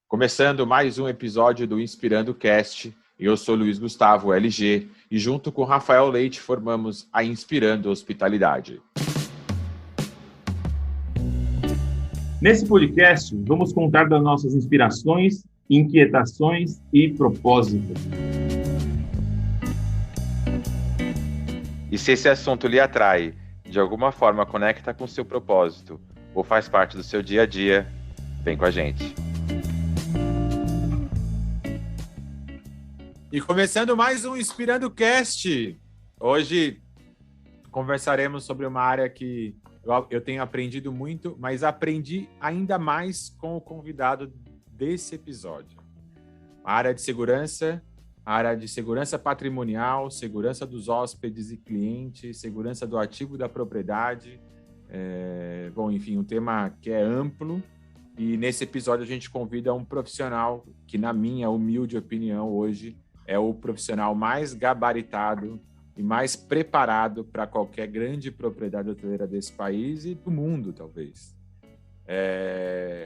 Começando mais um episódio do Inspirando Cast, eu sou Luiz Gustavo, LG, e junto com Rafael Leite formamos a Inspirando Hospitalidade. Nesse podcast, vamos contar das nossas inspirações, inquietações e propósitos. E se esse assunto lhe atrai, de alguma forma conecta com seu propósito ou faz parte do seu dia a dia, vem com a gente. E começando mais um Inspirando Cast, hoje conversaremos sobre uma área que eu tenho aprendido muito, mas aprendi ainda mais com o convidado desse episódio. A área de segurança patrimonial, segurança dos hóspedes e clientes, segurança do ativo da propriedade. Enfim, um tema que é amplo. E nesse episódio a gente convida um profissional que, na minha humilde opinião, hoje é o profissional mais gabaritado e mais preparado para qualquer grande propriedade hoteleira desse país e do mundo, talvez.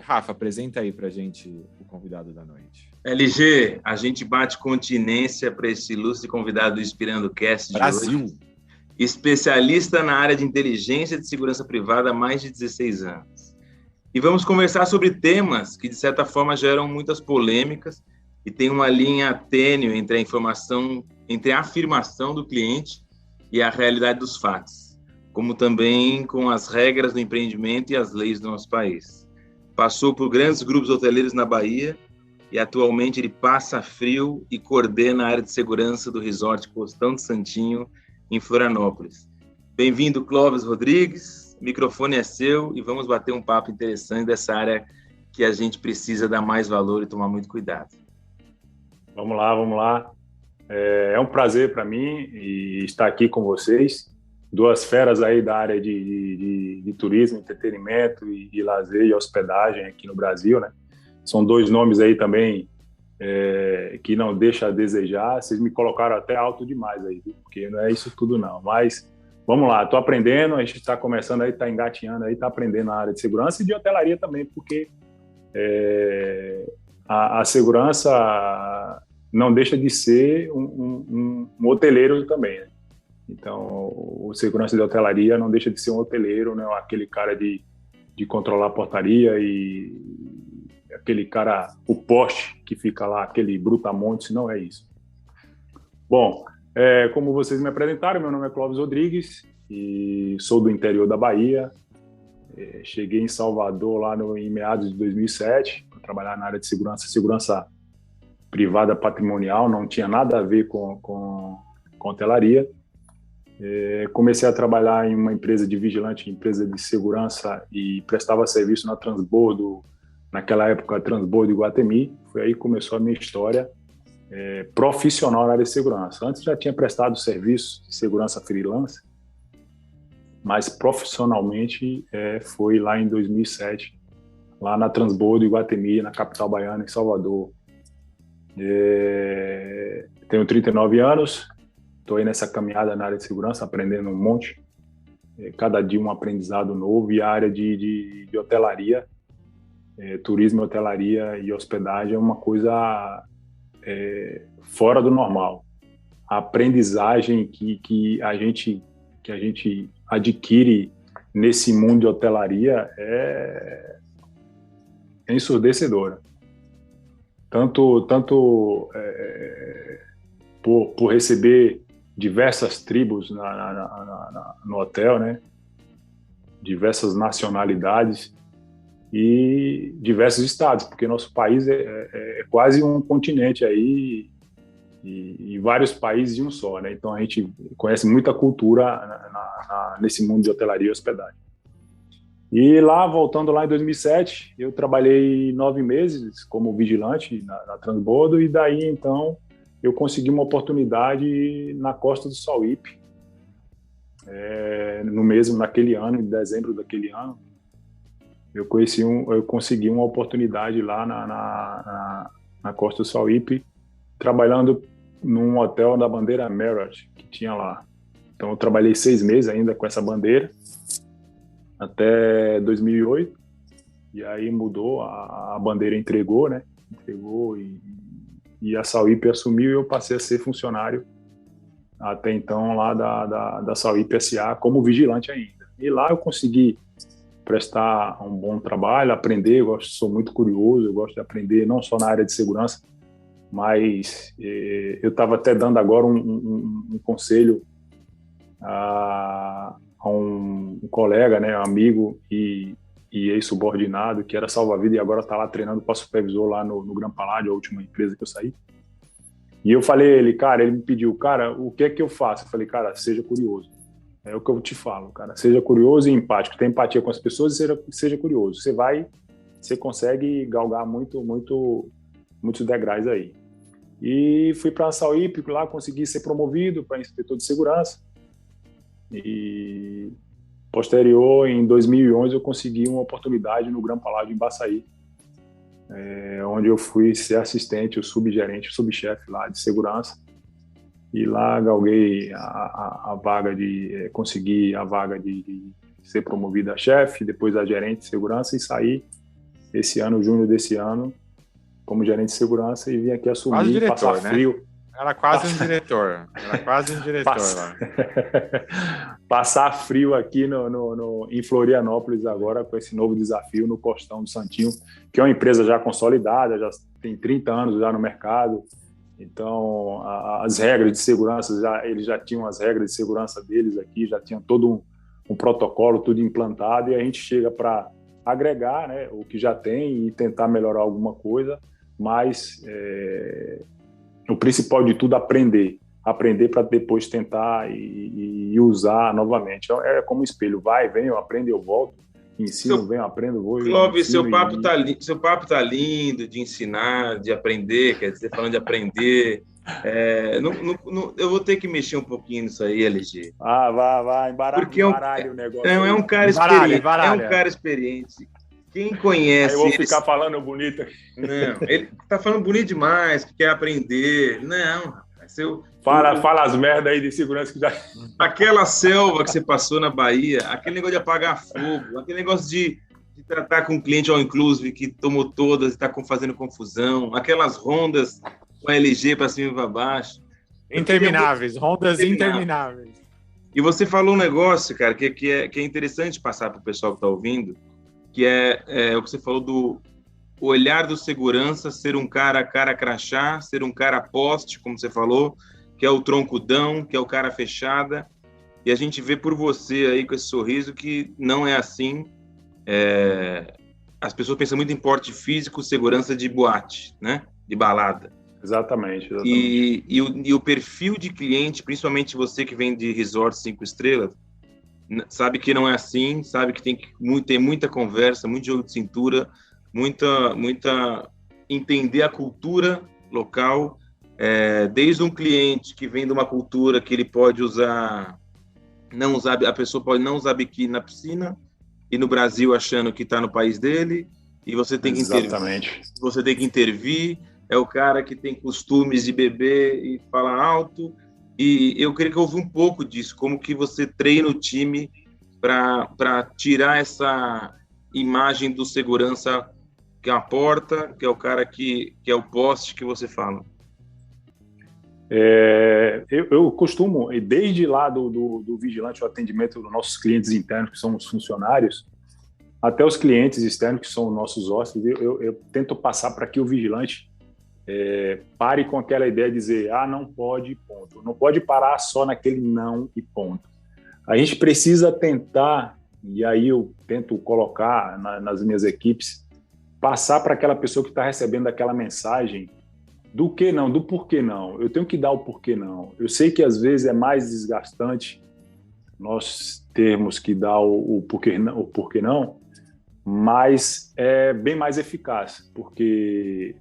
Rafa, apresenta aí para a gente o convidado da noite. LG, a gente bate continência para esse ilustre convidado do Inspirando Cast de Brasil. Hoje. Especialista na área de inteligência de segurança privada há mais de 16 anos. E vamos conversar sobre temas que, de certa forma, geram muitas polêmicas e tem uma linha tênue entre a afirmação do cliente e a realidade dos fatos, como também com as regras do empreendimento e as leis do nosso país. Passou por grandes grupos hoteleiros na Bahia e atualmente ele passa frio e coordena a área de segurança do Resort Costão de Santinho, em Florianópolis. Bem-vindo, Clóvis Rodrigues, o microfone é seu e vamos bater um papo interessante dessa área que a gente precisa dar mais valor e tomar muito cuidado. Vamos lá. É um prazer para mim estar aqui com vocês. Duas feras aí da área de turismo, entretenimento e lazer e hospedagem aqui no Brasil, né? São dois nomes aí também que não deixam a desejar. Vocês me colocaram até alto demais aí, viu? Porque não é isso tudo não. Mas vamos lá, estou aprendendo, a gente está começando aí, está engatinhando aí, está aprendendo na área de segurança e de hotelaria também, porque a segurança não deixa de ser um hoteleiro também, né? Então, o segurança de hotelaria não deixa de ser um hoteleiro, né? Aquele cara de controlar a portaria e aquele cara, o poste que fica lá, aquele brutamontes, não é isso. Bom, como vocês me apresentaram, meu nome é Clóvis Rodrigues e sou do interior da Bahia. Cheguei em Salvador lá em meados de 2007 para trabalhar na área de segurança privada patrimonial, não tinha nada a ver com hotelaria. Comecei a trabalhar em uma empresa de vigilante, empresa de segurança e prestava serviço na Transbordo, naquela época Transbordo Iguatemi. Foi aí que começou a minha história profissional na área de segurança. Antes já tinha prestado serviço de segurança freelance, mas profissionalmente foi lá em 2007, lá na Transbordo Iguatemi, na capital baiana, em Salvador. Tenho 39 anos, estou aí nessa caminhada na área de segurança, aprendendo um monte, cada dia um aprendizado novo, e a área de hotelaria, turismo, hotelaria e hospedagem é uma coisa fora do normal. A aprendizagem que a gente adquire nesse mundo de hotelaria é ensurdecedora. Tanto por receber diversas tribos no hotel, né? Diversas nacionalidades e diversos estados, porque nosso país é quase um continente aí e vários países em um só, né? Então a gente conhece muita cultura nesse mundo de hotelaria e hospedagem. E voltando lá em 2007, eu trabalhei 9 meses como vigilante na Transbordo, e daí, então, eu consegui uma oportunidade na Costa do Sauípe, naquele ano, em dezembro daquele ano, eu consegui uma oportunidade lá na Costa do Sauípe, trabalhando num hotel da bandeira Marriott, que tinha lá. Então, eu trabalhei 6 meses ainda com essa bandeira, até 2008, e aí mudou, a bandeira entregou, né? entregou e a Sauípe assumiu e eu passei a ser funcionário até então lá da Sauípe S.A. como vigilante ainda. E lá eu consegui prestar um bom trabalho, aprender, sou muito curioso, eu gosto de aprender não só na área de segurança, mas eu estava até dando agora um conselho a um colega, né, um amigo e ex-subordinado, que era salva-vida e agora está lá treinando para supervisor lá no Gran Paládio, a última empresa que eu saí. E eu falei a ele, cara, ele me pediu, cara, o que é que eu faço? Eu falei, cara, seja curioso. É o que eu te falo, cara. Seja curioso e empático. Tenha empatia com as pessoas e seja curioso. Você consegue galgar muitos degraus aí. E fui para a Sauípe, lá consegui ser promovido para inspetor de segurança. E posterior, em 2011, eu consegui uma oportunidade no Gran Paládio, em Baçaí, onde eu fui ser assistente, o subgerente, o subchefe lá de segurança. E lá galguei a vaga consegui a vaga de ser promovido a chefe, depois a gerente de segurança e saí esse ano, junho desse ano, como gerente de segurança e vim aqui assumir, quase diretor, passar frio. Né? Era quase um diretor. Era quase um diretor lá. Passar frio aqui em Florianópolis agora com esse novo desafio no Costão do Santinho, que é uma empresa já consolidada, já tem 30 anos já no mercado. Então, as regras de segurança, eles já tinham as regras de segurança deles aqui, já tinham todo um protocolo, tudo implantado, e a gente chega para agregar, né, o que já tem e tentar melhorar alguma coisa, mas o principal de tudo é aprender para depois tentar e usar novamente. É como um espelho, vai, vem, eu aprendo, eu volto, ensino, venho, aprendo, vou. Clóvis, seu papo tá lindo de ensinar, de aprender, quer dizer, falando de aprender. Eu vou ter que mexer um pouquinho nisso aí, LG. Vai, embaralha o negócio. Não, é um cara experiente. É um cara experiente. Quem conhece. Aí eu vou ficar falando bonito aqui. Não, ele tá falando bonito demais, que quer aprender. Não, Fala as merdas aí de segurança que já. Aquela selva que você passou na Bahia, aquele negócio de apagar fogo, aquele negócio de tratar com o cliente all inclusive que tomou todas e está fazendo confusão, aquelas rondas com a LG para cima e para baixo. Intermináveis, rondas intermináveis. E você falou um negócio, cara, que é interessante passar para o pessoal que está ouvindo, que é o que você falou do olhar do segurança, ser um cara crachá, ser um cara poste, como você falou, que é o troncudão, que é o cara fechada, e a gente vê por você aí com esse sorriso que não é assim. As pessoas pensam muito em porte físico, segurança de boate, né? De balada. Exatamente. E o perfil de cliente, principalmente você que vem de resort 5 estrelas, sabe que não é assim, sabe que tem que ter muita conversa, muito jogo de cintura, muita entender a cultura local, desde um cliente que vem de uma cultura que ele pode a pessoa pode não usar biquíni na piscina e no Brasil achando que está no país dele, e você tem que Exatamente. Você tem que intervir, é o cara que tem costumes de beber e falar alto, e eu queria que eu ouvisse um pouco disso, como que você treina o time para tirar essa imagem do segurança que é a porta, que é o cara que é o poste que você fala. Eu costumo, desde lá do vigilante, o atendimento dos nossos clientes internos, que são os funcionários, até os clientes externos, que são os nossos hóspedes, eu tento passar para que o vigilante pare com aquela ideia de dizer, não pode, ponto. Não pode parar só naquele não e ponto. A gente precisa tentar, e aí eu tento colocar nas minhas equipes, passar para aquela pessoa que está recebendo aquela mensagem do que não, do porquê não. Eu tenho que dar o porquê não. Eu sei que às vezes é mais desgastante nós termos que dar o porquê não, mas é bem mais eficaz, porque,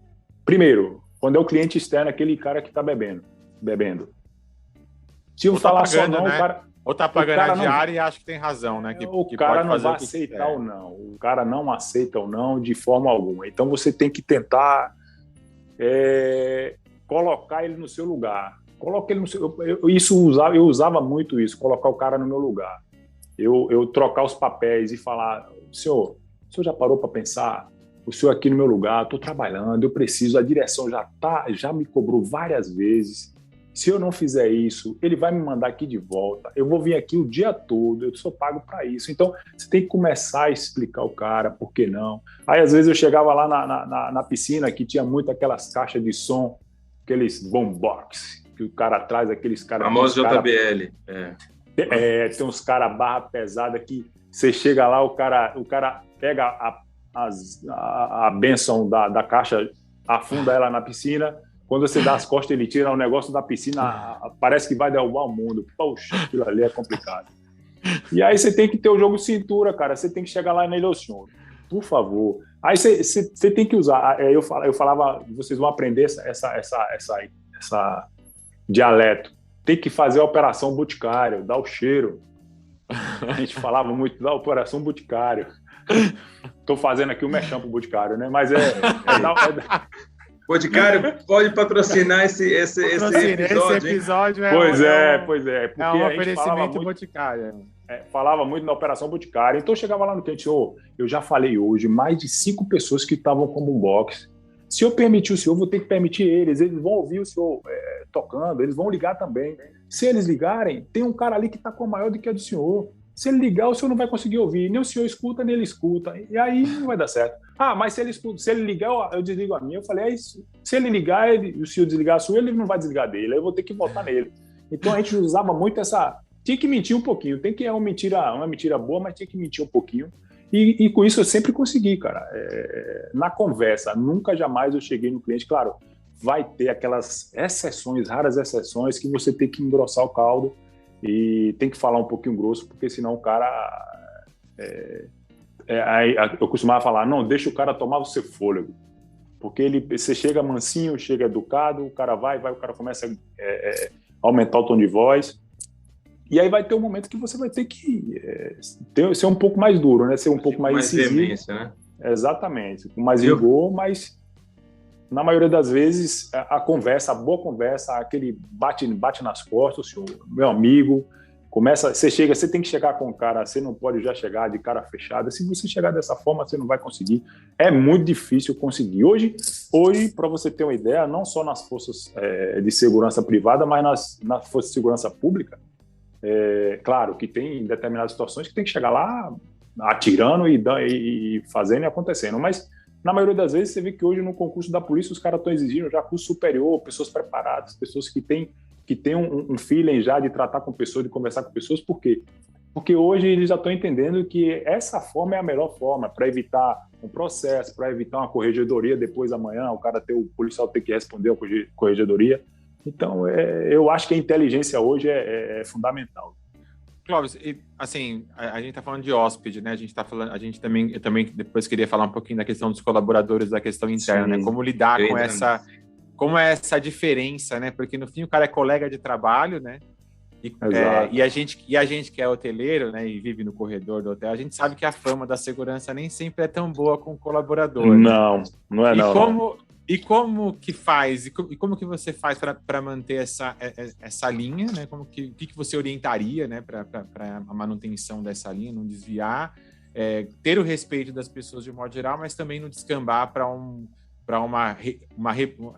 primeiro, quando é o cliente externo, aquele cara que está bebendo. Se eu falar só não, né? O cara... Ou tá pagando a diária e acha que tem razão, né? O cara não vai aceitar ou não. O cara não aceita ou não de forma alguma. Então você tem que tentar colocar ele no seu lugar. Coloca ele no seu... Eu usava muito isso, colocar o cara no meu lugar. Eu trocar os papéis e falar, senhor já parou para pensar o senhor aqui no meu lugar, estou trabalhando, eu preciso, a direção já me cobrou várias vezes. Se eu não fizer isso, ele vai me mandar aqui de volta. Eu vou vir aqui o dia todo, eu sou pago para isso. Então, você tem que começar a explicar o cara, por que não. Aí, às vezes, eu chegava lá na piscina, que tinha muito aquelas caixas de som, aqueles boombox, que o cara traz, aqueles caras... Famoso JBL. Tem uns caras barra pesada que você chega lá, o cara pega a bênção da caixa, afunda ela na piscina. Quando você dá as costas, ele tira o negócio da piscina, parece que vai derrubar o mundo. Poxa, aquilo ali é complicado. E aí você tem que ter o jogo de cintura, cara. Você tem que chegar lá nele, senhor, por favor. Aí você tem que usar. Eu falava, vocês vão aprender essa dialeto. Tem que fazer a operação Boticário, dar o cheiro. A gente falava muito da operação Boticário. Estou fazendo aqui o merchan pro Boticário, né? Mas Boticário pode patrocinar esse episódio. Pois é. Porque é um oferecimento Boticário. Falava muito na Operação Boticário. Então, eu chegava lá no cliente, eu já falei hoje, mais de 5 pessoas que estavam com boombox. Se eu permitir o senhor, vou ter que permitir eles vão ouvir o senhor tocando, eles vão ligar também. Se eles ligarem, tem um cara ali que está com a maior do que a do senhor. Se ele ligar, o senhor não vai conseguir ouvir. Nem o senhor escuta, nem ele escuta. E aí não vai dar certo. Mas se ele ligar, eu desligo a minha. Eu falei, se ele ligar, o senhor desligar a sua, ele não vai desligar dele. Aí eu vou ter que voltar nele. Então a gente usava muito essa... Tinha que mentir um pouquinho. Tem que uma mentira boa, mas tinha que mentir um pouquinho. E com isso eu sempre consegui, cara. Na conversa, nunca jamais eu cheguei no cliente. Claro, vai ter aquelas exceções, raras exceções, que você tem que engrossar o caldo. E tem que falar um pouquinho grosso, porque senão o cara... eu costumava falar, não, deixa o cara tomar o seu fôlego. Porque você chega mansinho, chega educado, o cara vai, o cara começa a aumentar o tom de voz. E aí vai ter um momento que você vai ter que ser um pouco mais duro, né? Ser um pouco mais incisivo. Né? Exatamente, com mais rigor, mas... Na maioria das vezes, a boa conversa, aquele bate nas costas, senhor, meu amigo, você tem que chegar com o cara, você não pode já chegar de cara fechada. Se você chegar dessa forma, você não vai conseguir. É muito difícil conseguir. Hoje para você ter uma ideia, não só nas forças de segurança privada, mas nas forças de segurança pública, claro que tem determinadas situações que tem que chegar lá atirando e fazendo e acontecendo, mas... Na maioria das vezes, você vê que hoje no concurso da polícia os caras estão exigindo já curso superior, pessoas preparadas, pessoas que têm um feeling já de tratar com pessoas, de conversar com pessoas. Por quê? Porque hoje eles já estão entendendo que essa forma é a melhor forma para evitar um processo, para evitar uma corregedoria depois amanhã, o policial ter que responder a corregedoria. Então, eu acho que a inteligência hoje é fundamental. Clóvis, assim, a gente está falando de hóspede, né? Eu também depois queria falar um pouquinho da questão dos colaboradores, da questão interna, né? Como lidar como é essa diferença, né? Porque no fim o cara é colega de trabalho, né? E a gente que é hoteleiro, né? E vive no corredor do hotel, a gente sabe que a fama da segurança nem sempre é tão boa com o colaborador. Não, né? Não é E como que faz? E como que você faz para manter essa linha, né? O que você orientaria, né, para a manutenção dessa linha, não desviar, ter o respeito das pessoas de modo geral, mas também não descambar para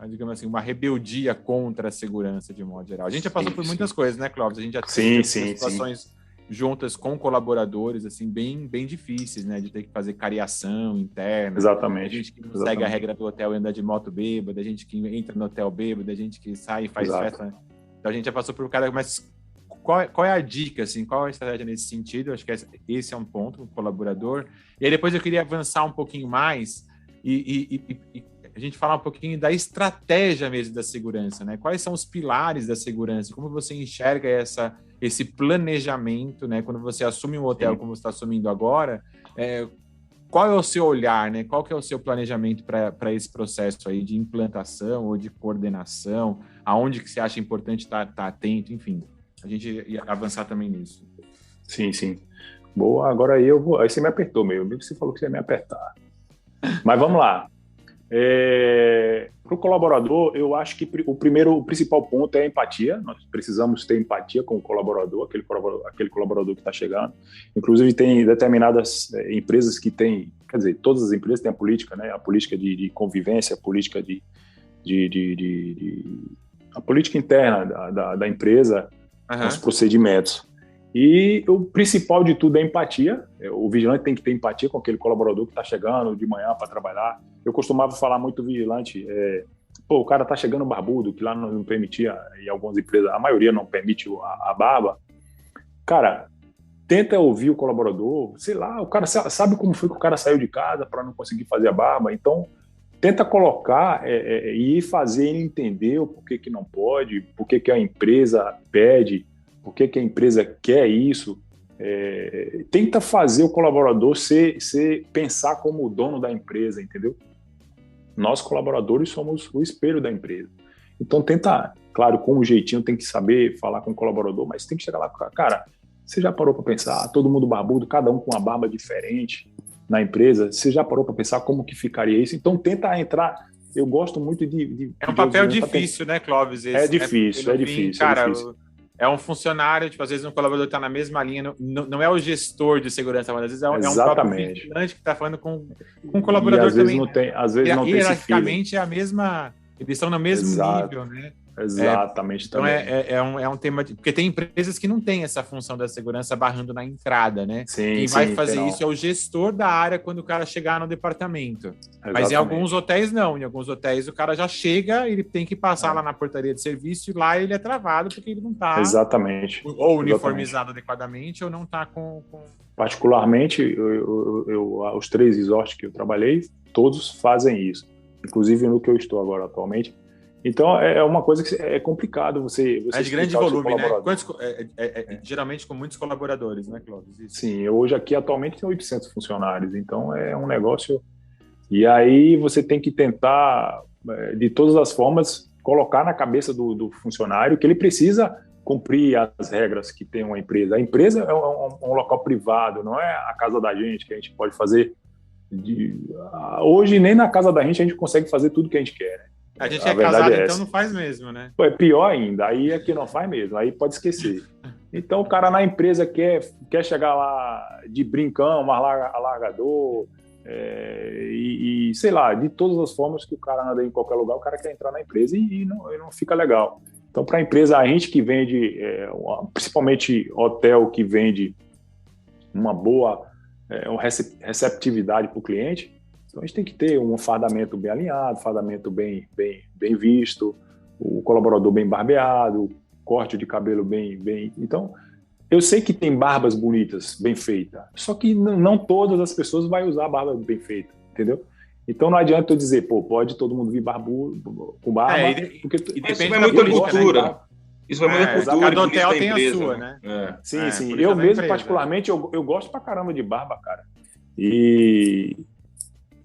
digamos assim, uma rebeldia contra a segurança de modo geral. A gente já passou por muitas coisas, né, Clóvis? A gente já teve situações juntas com colaboradores, assim, bem, bem difíceis, né? De ter que fazer cariação interna. Exatamente. A gente que não segue a regra do hotel e anda de moto bêbada, a gente que entra no hotel bêbado, a gente que sai e faz festa. Então a gente já passou por um cara, mas qual é a dica, assim? Qual é a estratégia nesse sentido? Eu acho que esse é um ponto, o colaborador. E aí depois eu queria avançar um pouquinho mais e a gente falar um pouquinho da estratégia mesmo da segurança, né? Quais são os pilares da segurança? Como você enxerga esse planejamento, né? Quando você assume um hotel como você está assumindo agora, qual é o seu olhar, né? Qual que é o seu planejamento para esse processo aí de implantação ou de coordenação? Aonde que você acha importante estar atento? Enfim, a gente ia avançar também nisso. Sim. Boa, agora aí aí você me apertou, meu amigo, você falou que você ia me apertar. Mas vamos lá. Para o colaborador, eu acho que o principal ponto é a empatia. Nós precisamos ter empatia com o colaborador, aquele colaborador que está chegando. Inclusive, tem determinadas empresas que têm quer dizer, todas as empresas têm a política, né? A política de convivência, a política a política interna da empresa, os procedimentos. E o principal de tudo é a empatia. O vigilante tem que ter empatia com aquele colaborador que está chegando de manhã para trabalhar. Eu costumava falar muito vigilante, o cara está chegando barbudo, que lá não permitia, em algumas empresas, a maioria não permite a barba. Cara, tenta ouvir o colaborador, sei lá, o cara sabe como foi que o cara saiu de casa para não conseguir fazer a barba, então tenta colocar e fazer ele entender o porquê que não pode, porquê que a empresa pede, porquê que a empresa quer isso. Tenta fazer o colaborador pensar como o dono da empresa, entendeu? Nós, colaboradores, somos o espelho da empresa. Então tenta, claro, com um jeitinho, tem que saber falar com o colaborador, mas tem que chegar lá, cara, você já parou para pensar, todo mundo barbudo, cada um com uma barba diferente na empresa, você já parou para pensar como que ficaria isso? Então tenta entrar, eu gosto muito de é um papel difícil, né, Clóvis? É difícil, é difícil. Cara, é um funcionário, tipo, às vezes um colaborador está na mesma linha, não é o gestor de segurança, mas às vezes é um próprio vigilante que está falando com um colaborador às também. Às vezes não tem esse hierarquicamente é a mesma, eles estão no mesmo nível, né? Exatamente. Então é um tema porque tem empresas que não têm essa função da segurança barrando na entrada, né? Quem vai fazer isso é o gestor da área quando o cara chegar no departamento. Exatamente. Mas em alguns hotéis não, em alguns hotéis o cara já chega, ele tem que passar lá na portaria de serviço e lá ele é travado porque ele não está ou uniformizado adequadamente ou não está com... Particularmente, os 3 resorts que eu trabalhei, todos fazem isso, inclusive no que eu estou agora atualmente. Então, é uma coisa que é complicado você é de grande volume, né? Geralmente com muitos colaboradores, né, Clóvis? Isso. Sim, hoje aqui atualmente tem 800 funcionários, então é um negócio... E aí você tem que tentar, de todas as formas, colocar na cabeça do funcionário que ele precisa cumprir as regras que tem uma empresa. A empresa é um local privado, não é a casa da gente que a gente pode fazer... Hoje, nem na casa da gente a gente consegue fazer tudo que a gente quer, né? A gente é casado, então não faz mesmo, né? É pior ainda, aí é que não faz mesmo, aí pode esquecer. Então o cara na empresa quer chegar lá de brincão, alargador, e sei lá, de todas as formas que o cara anda em qualquer lugar, o cara quer entrar na empresa e não fica legal. Então para a empresa, a gente que vende, principalmente hotel que vende uma boa receptividade para o cliente, então a gente tem que ter um fardamento bem alinhado, fardamento bem visto, o colaborador bem barbeado, corte de cabelo bem... Então, eu sei que tem barbas bonitas, bem feitas, só que não todas as pessoas vão usar a barba bem feita, entendeu? Então não adianta eu dizer, pode todo mundo vir barbudo, com barba... porque isso vai muito da cultura. Né? Isso vai muito da cultura. Cada hotel tem a sua, né? Sim. Eu mesmo, particularmente, eu gosto pra caramba de barba, cara.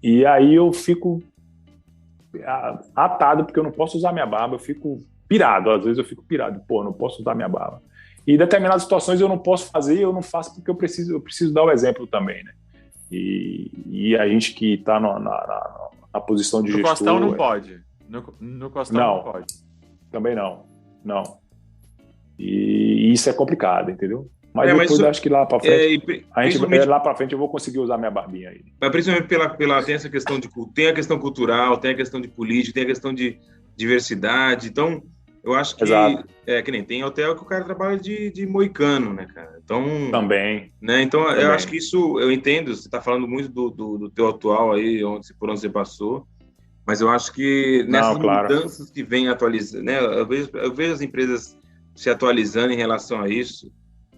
E aí eu fico atado, porque eu não posso usar minha barba, eu fico pirado, às vezes eu fico pirado, não posso usar minha barba. E em determinadas situações eu não posso fazer, eu não faço porque eu preciso dar o exemplo também, né? E a gente que está na posição de gestor... No Costão não pode. No Costão não pode. Também não. E isso é complicado, entendeu? Mas depois eu acho que lá para frente, lá para frente eu vou conseguir usar minha barbinha aí. Mas principalmente tem essa questão tem a questão cultural, tem a questão de política, tem a questão de diversidade. Então, eu acho que que nem tem hotel que o cara trabalha de moicano, né, cara? Então também. Né? Então também. Eu acho que isso eu entendo. Você está falando muito do teu atual aí, por onde você passou. Mas eu acho que nessas mudanças que vem atualizando, né? Eu vejo as empresas se atualizando em relação a isso.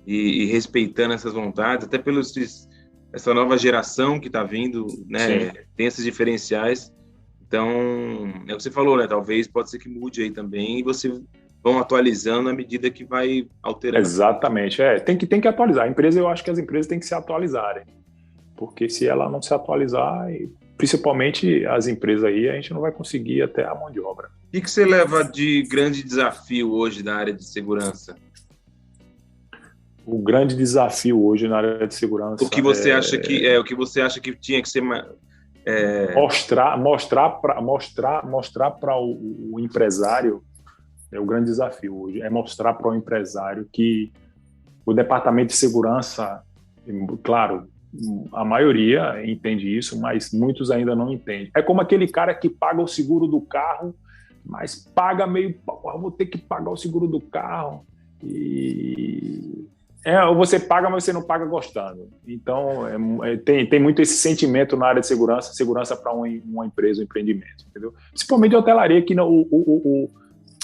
E respeitando essas vontades, até essa nova geração que está vindo, né? Tem esses diferenciais. Então, é o que você falou, né? Talvez pode ser que mude aí também e vocês vão atualizando à medida que vai alterando. Exatamente, tem que atualizar. A empresa, eu acho que as empresas têm que se atualizarem, porque se ela não se atualizar, principalmente as empresas aí, a gente não vai conseguir até a mão de obra. O que você leva de grande desafio hoje na área de segurança? O grande desafio hoje na área de segurança... O que você acha que tinha que ser... Mostrar para o empresário é o grande desafio hoje. É mostrar para o empresário que o departamento de segurança, claro, a maioria entende isso, mas muitos ainda não entendem. É como aquele cara que paga o seguro do carro, mas paga meio... vou ter que pagar o seguro do carro. Ou você paga, mas você não paga gostando. Então, tem muito esse sentimento na área de segurança para uma empresa, um empreendimento, entendeu? Principalmente de hotelaria, que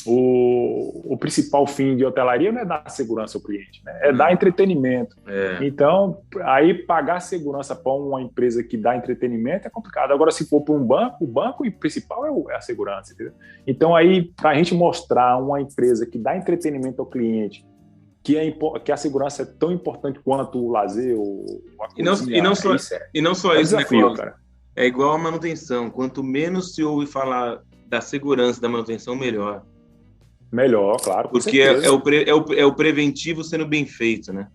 o principal fim de hotelaria não é dar segurança ao cliente, né? É dar entretenimento. Então, aí pagar segurança para uma empresa que dá entretenimento é complicado. Agora, se for para um banco, o banco principal é a segurança, entendeu? Então, aí, para a gente mostrar uma empresa que dá entretenimento ao cliente, que a segurança é tão importante quanto o lazer ou a cozinha, e não só isso, desafio, né, cara? É igual a manutenção. Quanto menos se ouve falar da segurança da manutenção, melhor. Melhor, claro. Porque é o preventivo sendo bem feito, né?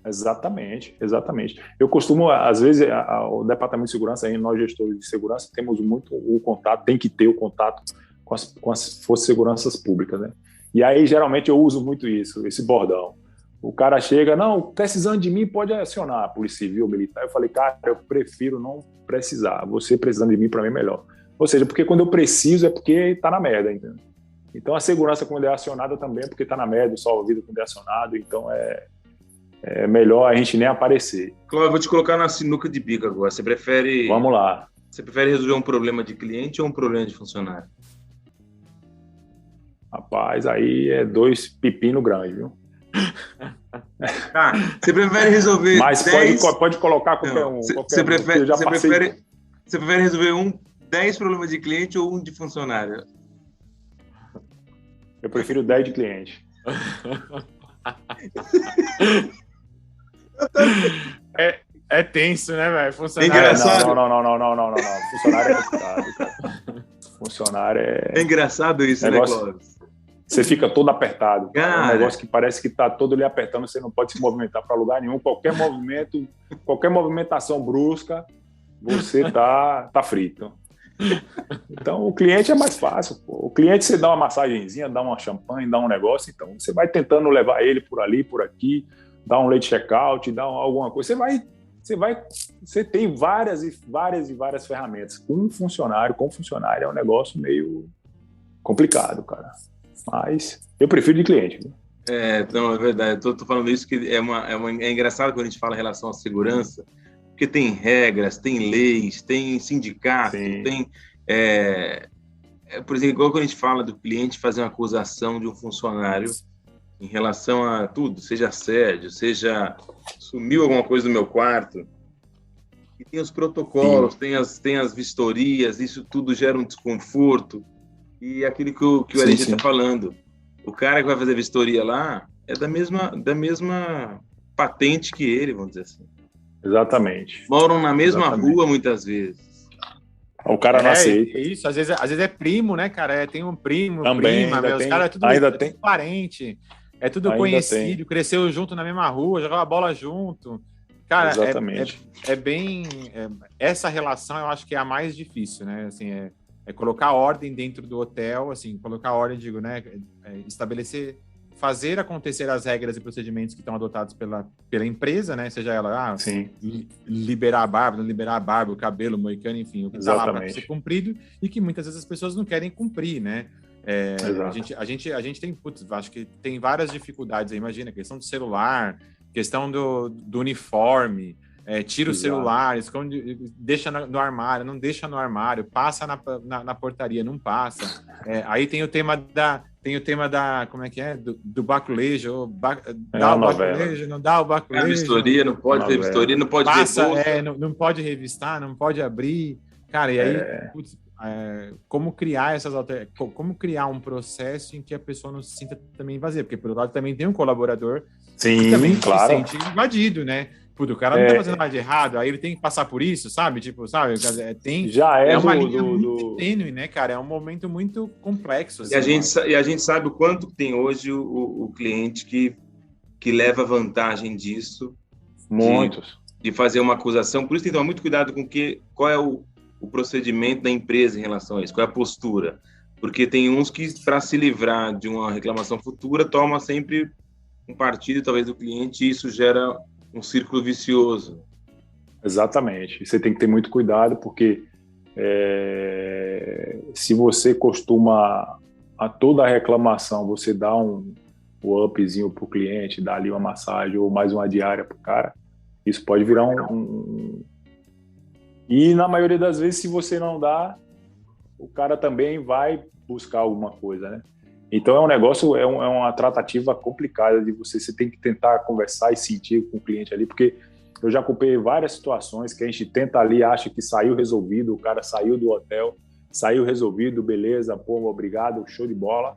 Exatamente. Eu costumo, às vezes, o departamento de segurança, aí, nós gestores de segurança, temos muito o contato, tem que ter o contato com as forças de segurança públicas, né? E aí, geralmente, eu uso muito esse bordão. O cara chega, não, precisando de mim, pode acionar a Polícia Civil, Militar. Eu falei, cara, eu prefiro não precisar. Você precisando de mim, para mim, é melhor. Ou seja, porque quando eu preciso é porque tá na merda, entendeu? Então, a segurança, quando é acionada, também é porque tá na merda, salva a vida quando é acionado. Então, é melhor a gente nem aparecer. Cláudio, eu vou te colocar na sinuca de bico agora. Você prefere... Vamos lá. Você prefere resolver um problema de cliente ou um problema de funcionário? Rapaz, aí é 2 pepinos grandes, viu? Você prefere resolver mas 10... pode colocar qualquer um. Você prefere resolver 10 problemas de cliente ou um de funcionário? Eu prefiro 10 de cliente. É tenso, né, velho? Funcionário... É engraçado. Não. Funcionário é complicado, cara. Funcionário é... É engraçado isso, negócio... né, Clóvis? Você fica todo apertado. É um negócio que parece que está todo ali apertando, você não pode se movimentar para lugar nenhum. Qualquer movimentação brusca, você tá frito. Então, o cliente é mais fácil. Pô. O cliente, você dá uma massagenzinha, dá uma champanhe, dá um negócio, então você vai tentando levar ele por ali, por aqui, dá um late check-out, dá alguma coisa. Você tem várias ferramentas. Com funcionário é um negócio meio complicado, cara. Mas eu prefiro de cliente. Não, é verdade. Eu tô falando isso que é engraçado quando a gente fala em relação à segurança, porque tem regras, tem leis, tem sindicato, tem... por exemplo, igual quando a gente fala do cliente fazer uma acusação de um funcionário em relação a tudo, seja assédio, seja sumiu alguma coisa do meu quarto, e tem os protocolos, tem as vistorias, isso tudo gera um desconforto. E aquilo que o Ariel está falando, o cara que vai fazer a vistoria lá é da mesma patente que ele, vamos dizer assim. Exatamente. Moram na mesma rua muitas vezes. O cara não aceita. Isso, às vezes é primo, né, cara? Tem um primo, também, prima, os caras é tudo parente, é tudo conhecido, cresceu junto na mesma rua, jogava bola junto. Cara, exatamente. Essa relação eu acho que é a mais difícil, né? Assim, é colocar ordem dentro do hotel, assim, colocar ordem, digo, né? Estabelecer, fazer acontecer as regras e procedimentos que estão adotados pela empresa, né? Seja ela, liberar a barba, não liberar a barba, o cabelo, o moicano, enfim, o que está lá para ser cumprido e que muitas vezes as pessoas não querem cumprir, né? A gente tem, acho que tem várias dificuldades aí, imagina, questão do celular, questão do uniforme, tira o celular, esconde, deixa no armário, não deixa no armário, passa na portaria, não passa. Aí tem o tema da como é que é? Do baculejo, dá o baculejo, não dá o baculejo. Vistoria, não pode ter vistoria, não pode passa, ver bolsa. Não pode revistar, não pode abrir. Cara, e aí, como como criar um processo em que a pessoa não se sinta também invasiva? Porque, por outro lado, também tem um colaborador que também se sente invadido, né? O cara não tá fazendo nada de errado, aí ele tem que passar por isso, sabe? É uma linha muito tênue, né, cara? É um momento muito complexo. Assim, e a gente sabe o quanto tem hoje o cliente que leva vantagem disso. Muitos. De fazer uma acusação. Por isso tem que tomar muito cuidado com qual é o procedimento da empresa em relação a isso, qual é a postura. Porque tem uns que, para se livrar de uma reclamação futura, toma sempre um partido, talvez, do cliente, e isso gera um círculo vicioso. Exatamente. Você tem que ter muito cuidado, porque se você costuma, a toda reclamação, você dá um upzinho para o cliente, dá ali uma massagem ou mais uma diária para o cara, isso pode virar E na maioria das vezes, se você não dá, o cara também vai buscar alguma coisa, né? Então é um negócio, é uma tratativa complicada de você tem que tentar conversar e sentir com o cliente ali, porque eu já acompanhei várias situações que a gente tenta ali, acha que saiu resolvido, o cara saiu do hotel, saiu resolvido, beleza, pô, obrigado, show de bola,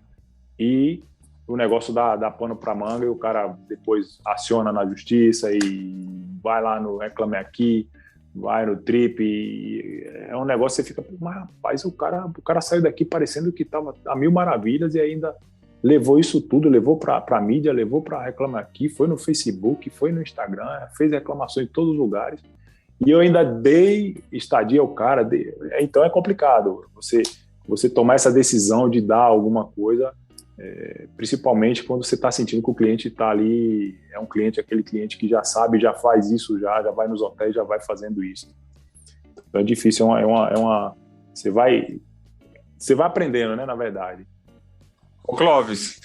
e o negócio dá pano para manga e o cara depois aciona na justiça e vai lá no Reclame Aqui, vai no Trip, e é um negócio que você fica, mas rapaz, o cara saiu daqui parecendo que estava a mil maravilhas e ainda levou isso tudo, levou para a mídia, levou para Reclame Aqui, foi no Facebook, foi no Instagram, fez reclamações em todos os lugares, e eu ainda dei estadia ao cara, então é complicado você tomar essa decisão de dar alguma coisa, principalmente quando você está sentindo que o cliente está ali, é um cliente, aquele cliente que já sabe, já faz isso, já vai nos hotéis, já vai fazendo isso. Então é difícil, você vai aprendendo, né, na verdade. Ô Clóvis,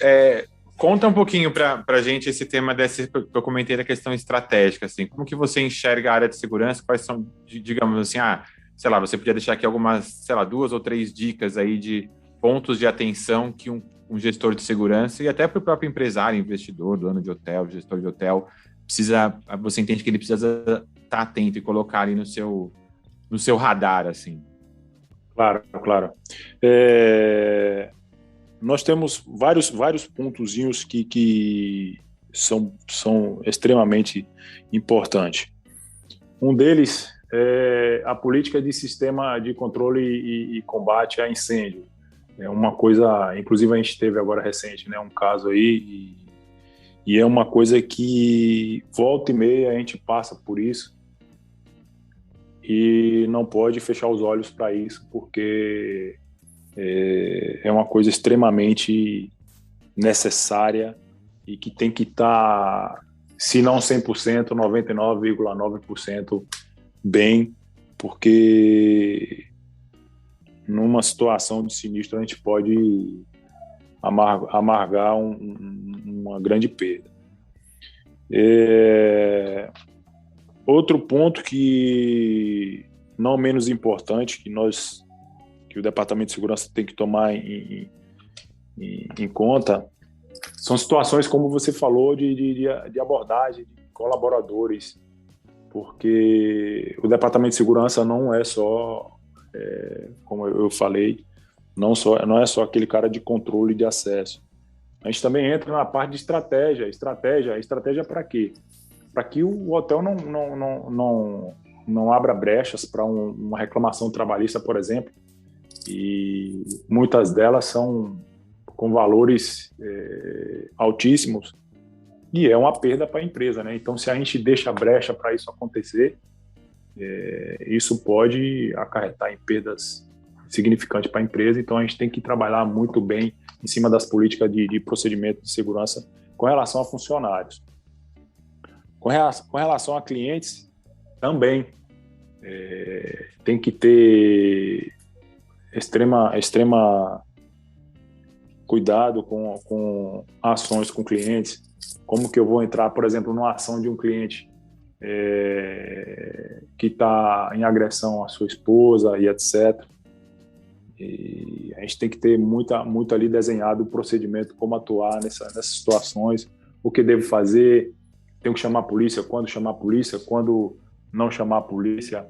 conta um pouquinho para a gente esse tema que eu comentei da questão estratégica, assim, como que você enxerga a área de segurança, quais são, digamos assim, sei lá, você podia deixar aqui algumas, sei lá, 2 ou 3 dicas aí de pontos de atenção que um gestor de segurança e até para o próprio empresário, investidor, dono de hotel, gestor de hotel, você entende que ele precisa estar atento e colocar ali no seu radar, assim. Claro. Nós temos vários pontozinhos que são extremamente importantes. Um deles é a política de sistema de controle e combate a incêndio. É uma coisa, inclusive a gente teve agora recente, né, um caso aí, e é uma coisa que volta e meia a gente passa por isso e não pode fechar os olhos para isso, porque é uma coisa extremamente necessária e que tem que estar, se não 100%, 99,9% bem, porque numa situação de sinistro a gente pode amargar uma grande perda. Outro ponto que não menos importante que o Departamento de Segurança tem que tomar em conta são situações como você falou de abordagem de colaboradores, porque o Departamento de Segurança não é só como eu falei, não é só aquele cara de controle de acesso. A gente também entra na parte de estratégia. Estratégia para quê? Para que o hotel não abra brechas para uma reclamação trabalhista, por exemplo, e muitas delas são com valores altíssimos e é uma perda para a empresa, né? Então, se a gente deixa brecha para isso acontecer, isso pode acarretar em perdas significantes para a empresa. Então a gente tem que trabalhar muito bem em cima das políticas de procedimento de segurança com relação a funcionários. Com relação a clientes, também tem que ter extrema cuidado com ações com clientes. Como que eu vou entrar, por exemplo, numa ação de um cliente que está em agressão à sua esposa e etc. E a gente tem que ter muito ali desenhado o procedimento, como atuar nessas situações, o que devo fazer, tenho que chamar a polícia, quando chamar a polícia, quando não chamar a polícia,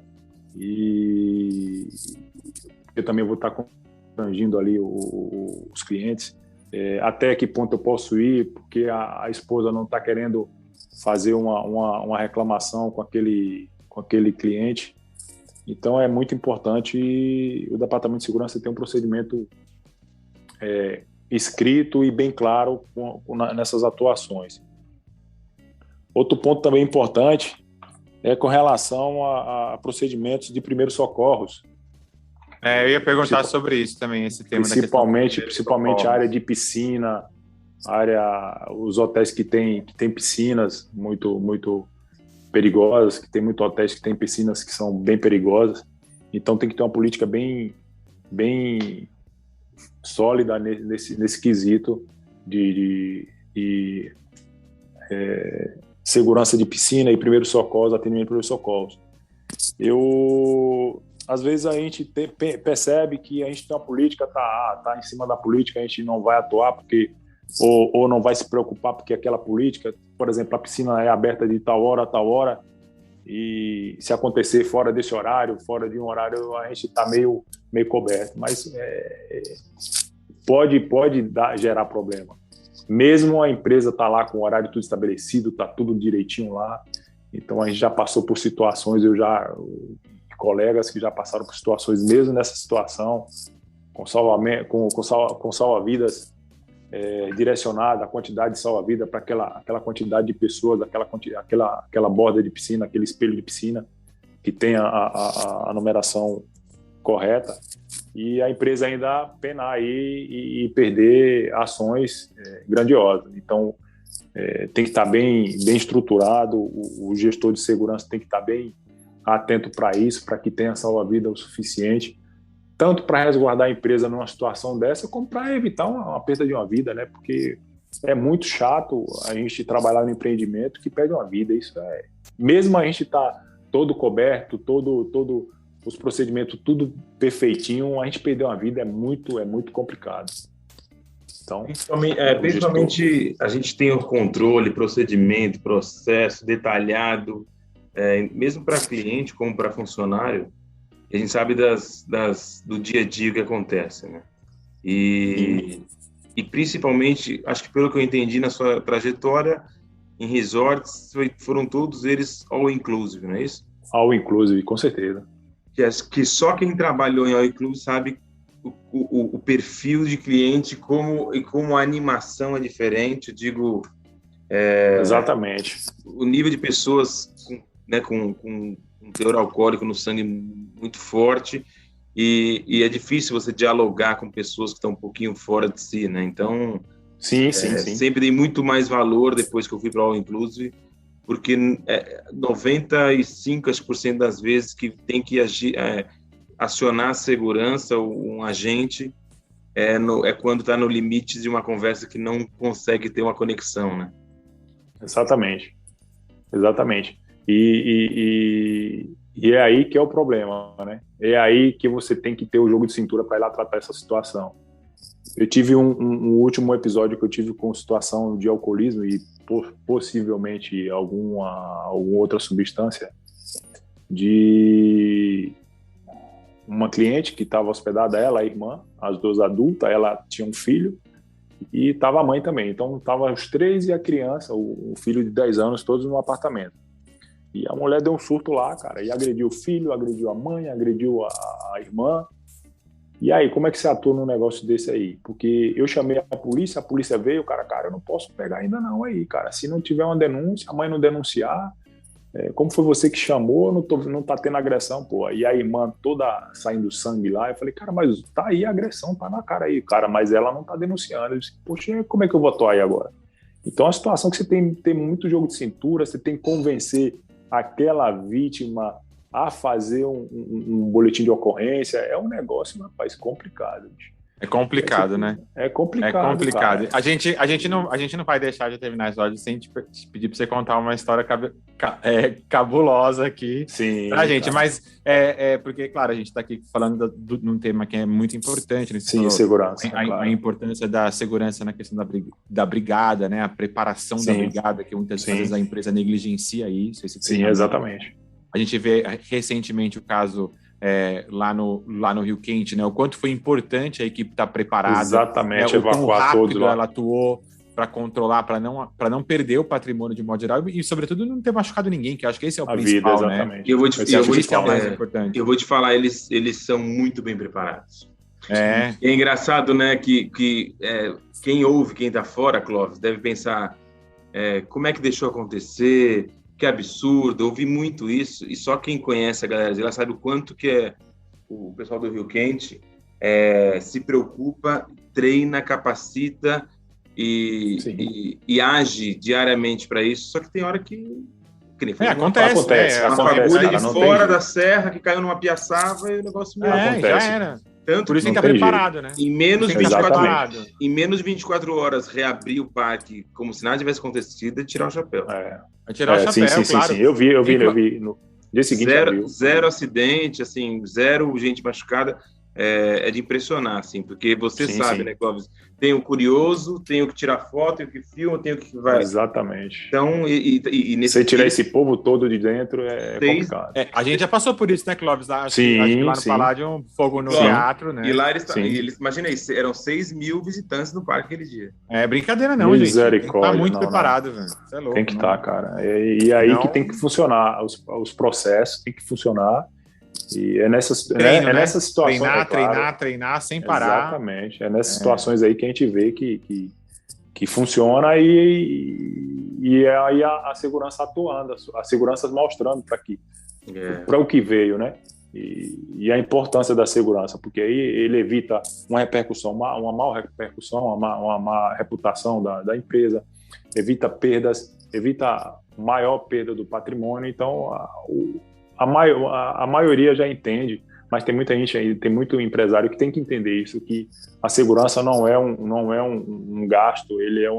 e eu também vou estar constrangindo ali os clientes, até que ponto eu posso ir, porque a esposa não está querendo fazer uma reclamação com aquele cliente. Então é muito importante o Departamento de Segurança ter um procedimento escrito e bem claro nessas atuações. Outro ponto também importante é com relação a procedimentos de primeiros socorros. Eu ia perguntar sobre isso também, esse tema. Principalmente a área de piscina, os hotéis que tem piscinas muito perigosas, que tem muitos hotéis que tem piscinas que são bem perigosas. Então tem que ter uma política bem sólida nesse quesito de segurança de piscina e primeiros socorros, atendimento de primeiros socorros. Às vezes a gente percebe que a gente tem uma política, tá em cima da política, a gente não vai atuar porque ou não vai se preocupar porque aquela política, por exemplo, a piscina é aberta de tal hora a tal hora, e se acontecer fora desse horário, fora de um horário, a gente está meio coberto, mas pode gerar problema. Mesmo a empresa tá lá com o horário tudo estabelecido, tá tudo direitinho lá, então a gente já passou por situações, colegas que já passaram por situações mesmo nessa situação, com salva-vidas direcionada, a quantidade de salva-vida para aquela quantidade de pessoas, aquela borda de piscina, aquele espelho de piscina que tem a numeração correta, e a empresa ainda penar aí e perder ações grandiosas. Então, tem que estar bem estruturado, o gestor de segurança tem que estar bem atento para isso, para que tenha salva-vida o suficiente, tanto para resguardar a empresa numa situação dessa, como para evitar uma perda de uma vida, né? Porque é muito chato a gente trabalhar no empreendimento que perde uma vida. Isso mesmo a gente tá todo coberto, todo os procedimentos tudo perfeitinho, a gente perder uma vida é muito complicado. Então, principalmente a gente tem o controle, procedimento, processo detalhado, mesmo para cliente como para funcionário. A gente sabe do dia a dia que acontece, né? E principalmente, acho que pelo que eu entendi na sua trajetória, em resorts, foram todos eles all-inclusive, não é isso? All-inclusive, com certeza. Que só quem trabalhou em all-inclusive sabe o perfil de cliente e como a animação é diferente, eu digo... Exatamente. O nível de pessoas com um teor alcoólico no sangue muito forte, e é difícil você dialogar com pessoas que estão um pouquinho fora de si, né? Então, sim. Sempre dei muito mais valor depois que eu fui para o All Inclusive, porque 95% das vezes que tem que acionar a segurança, um agente, quando está no limite de uma conversa que não consegue ter uma conexão, né? Exatamente. E é aí que é o problema, né? É aí que você tem que ter o jogo de cintura para ir lá tratar essa situação. Eu tive um último episódio que eu tive com situação de alcoolismo e possivelmente alguma outra substância, de uma cliente que estava hospedada, ela, a irmã, as duas adultas, ela tinha um filho e estava a mãe também. Então estava os três e a criança, o filho de 10 anos, todos no apartamento. E a mulher deu um surto lá, cara, e agrediu o filho, agrediu a mãe, agrediu a irmã. E aí, como é que você atua num negócio desse aí? Porque eu chamei a polícia veio, cara, eu não posso pegar ainda não aí, cara. Se não tiver uma denúncia, a mãe não denunciar, como foi você que chamou, não tá tendo agressão, pô. E a irmã toda saindo sangue lá, eu falei, cara, mas tá aí a agressão, tá na cara aí, cara, mas ela não tá denunciando. Eu disse, poxa, como é que eu vou atuar aí agora? Então, é uma situação que você tem muito jogo de cintura, você tem que convencer aquela vítima a fazer um boletim de ocorrência. É um negócio, rapaz, complicado. Bicho. É complicado, né? É complicado. Cara. A gente não vai deixar de terminar a história sem te pedir para você contar uma história cabulosa aqui pra gente. Cara. Mas porque, claro, a gente está aqui falando de um tema que é muito importante. Né? Sim, segurança. A importância da segurança na questão da brigada, né? A preparação da brigada, que muitas vezes a empresa negligencia isso. Sim, exatamente. A gente vê recentemente o caso lá no Rio Quente, né? O quanto foi importante a equipe estar preparada. Exatamente, evacuar todos lá. Ela atuou para controlar, para não perder o patrimônio de modo geral e, sobretudo, não ter machucado ninguém, que eu acho que esse é o principal, vida, exatamente. Né? Eu vou te falar, mais importante. Eu vou te falar, eles são muito bem preparados. É engraçado, né, que quem ouve, quem está fora, Clóvis, deve pensar como é que deixou acontecer. Que absurdo, ouvi muito isso, e só quem conhece a galera, ela sabe o quanto que o pessoal do Rio Quente se preocupa, treina, capacita e age diariamente para isso, só que tem hora que Que nem foi acontece. Uma fagulha de fora da serra que caiu numa piaçava e o negócio meio acontece. Já era. Tanto por isso tem que estar preparado, né? Em menos de 24 horas, reabrir o parque como se nada tivesse acontecido e tirar o chapéu. Tirar o chapéu, claro. Sim. Eu vi. No dia seguinte, zero acidente, assim, zero gente machucada. É de impressionar, assim, porque você sabe, né, Clóvis? Tem o curioso, tem o que tira foto, tem o que filma, tem o que vai... Exatamente. Então, nesse você tirar esse povo todo de dentro complicado. A gente já passou por isso, né, Clóvis? Acho que lá no Paládio, fogo no teatro, né? E lá eles imagina isso, eram 6 mil visitantes no parque aquele dia. É brincadeira não, gente. Tem que estar muito preparado, velho. Você é louco. Tem que estar, cara. E aí que tem que funcionar, os processos tem que funcionar. E nessas situações... Treinar sem parar. Exatamente. É nessas situações aí que a gente vê que funciona e aí a segurança atuando, a segurança mostrando para o que veio, né? E a importância da segurança, porque aí ele evita uma repercussão, uma má repercussão, uma má reputação da empresa, evita perdas, evita maior perda do patrimônio. Então, a maioria já entende, mas tem muita gente aí, tem muito empresário que tem que entender isso, que a segurança não é um gasto, ele é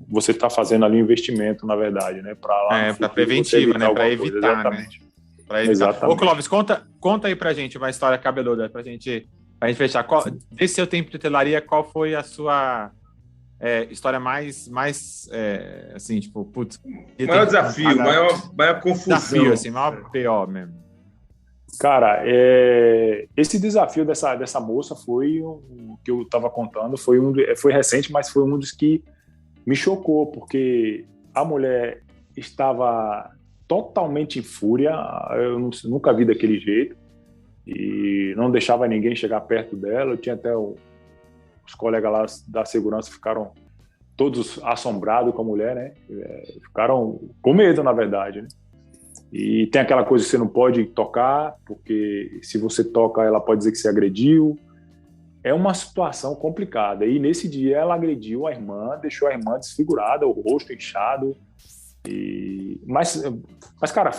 você está fazendo ali um investimento, na verdade, né? Para preventiva, né? Para evitar, exatamente. Né? Pra evitar. Exatamente. Ô, Clóvis, conta aí pra gente uma história cabeluda, pra gente fechar. Desse seu tempo de hotelaria, qual foi a sua... história mais assim, tipo, putz... Maior desafio, maior confusão. Desafio, assim, maior pior mesmo. Cara, esse desafio dessa moça foi o que eu estava contando, foi recente, mas foi um dos que me chocou, porque a mulher estava totalmente em fúria, eu nunca vi daquele jeito, e não deixava ninguém chegar perto dela. Eu tinha até os colegas lá da segurança ficaram todos assombrados com a mulher, né? Ficaram com medo, na verdade, né? E tem aquela coisa que você não pode tocar, porque se você toca, ela pode dizer que você agrediu. É uma situação complicada. E nesse dia ela agrediu a irmã, deixou a irmã desfigurada, o rosto inchado. Mas cara,